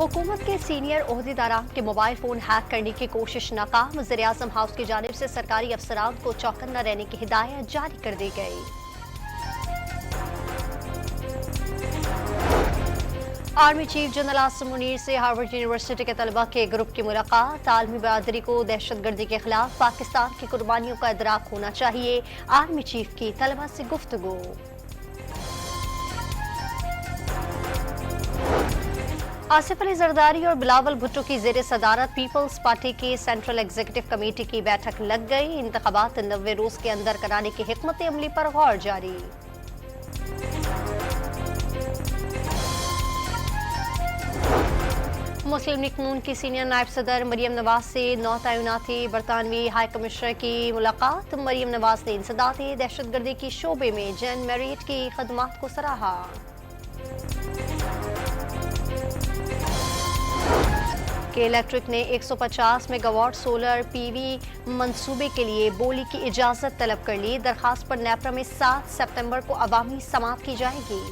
हुकूमत के सीनियर ओहदेदारान के मोबाइल फोन हैक करने की कोशिश नाकाम। वज़ीर-ए-आज़म हाउस की जानिब से सरकारी अफसरान को चौकन्ना रहने की हिदायत जारी कर दी गई। Army chief general Asim Munir से हार्वर्ड यूनिवर्सिटी के तलबा के ग्रुप की मुलाकात। आलमी बरादरी को दहशतगर्दी के खिलाफ पाकिस्तान की कुर्बानियों का इदराक होना चाहिए। आर्मी चीफ की तलबा से गुफ्तगू। आसिफ अली जरदारी और बिलावल भुट्टो की ज़ेर सदारत पीपल्स पार्टी की सेंट्रल एग्जीक्यूटिव कमेटी की बैठक लग गई। इंतखाबात 90 रोज के अंदर कराने की हिकमत अमली पर गौर जारी। मुस्लिम लीग नून की सीनियर नायब सदर मरियम नवाज से नौ तैनाती बरतानवी हाई कमिश्नर की मुलाकात। मरियम नवाज ने इंसदादी दहशतगर्दी की शोबे में जैन मेरिट की खदमात को सराहा। के इलेक्ट्रिक ने 150 मेगावाट सोलर पीवी मंसूबे के लिए बोली की इजाजत तलब कर ली। दरखास्त पर नेपरा में 7 सितंबर को अवामी समाअत की जाएगी।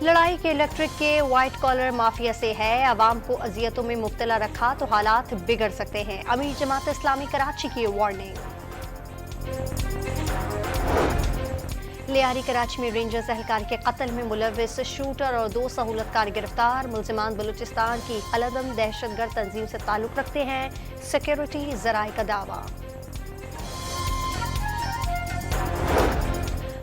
लड़ाई के इलेक्ट्रिक के व्हाइट कॉलर माफिया से है। अवाम को अजियतों में मुब्तला रखा तो हालात बिगड़ सकते हैं। अमीर जमात इस्लामी कराची की वार्निंग। लियारी कराची में रेंजर्स एहलकार के कत्ल में मुलविस शूटर और 2 सहूलतकार गिरफ्तार। मुलजिमान बलूचिस्तान की अलदम दहशतगर्द तंजीम से ताल्लुक रखते हैं। सिक्योरिटी जराए का दावा।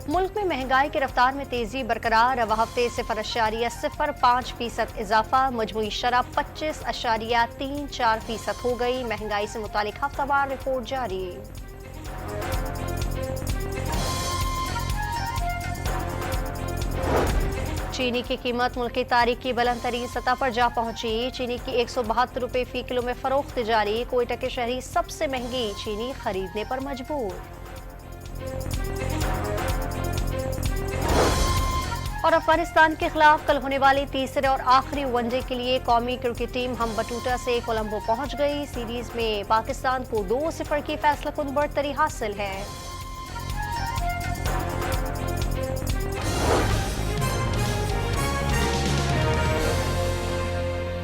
मुल्क में महंगाई की रफ्तार में तेजी बरकरार। रवा हफ्ते 0.05% इजाफा। मजमूई शरह 25.34% हो गई। महंगाई से मुतालिक हफ्तावार रिपोर्ट जारी। चीनी की कीमत मुल्क की तारीख की बुलंद तरीन सतह पर जा पहुंची। चीनी की 172 रुपये फी किलो में फरोख्त जारी। कोयटा के शहरी सबसे महंगी चीनी खरीदने पर मजबूर। और अफगानिस्तान के खिलाफ कल होने वाली तीसरे और आखिरी वनडे के लिए कौमी क्रिकेट टीम हम बटूटा से कोलंबो पहुंच गई। सीरीज में पाकिस्तान को 2-0 की फैसला कुन बढ़तरी हासिल है।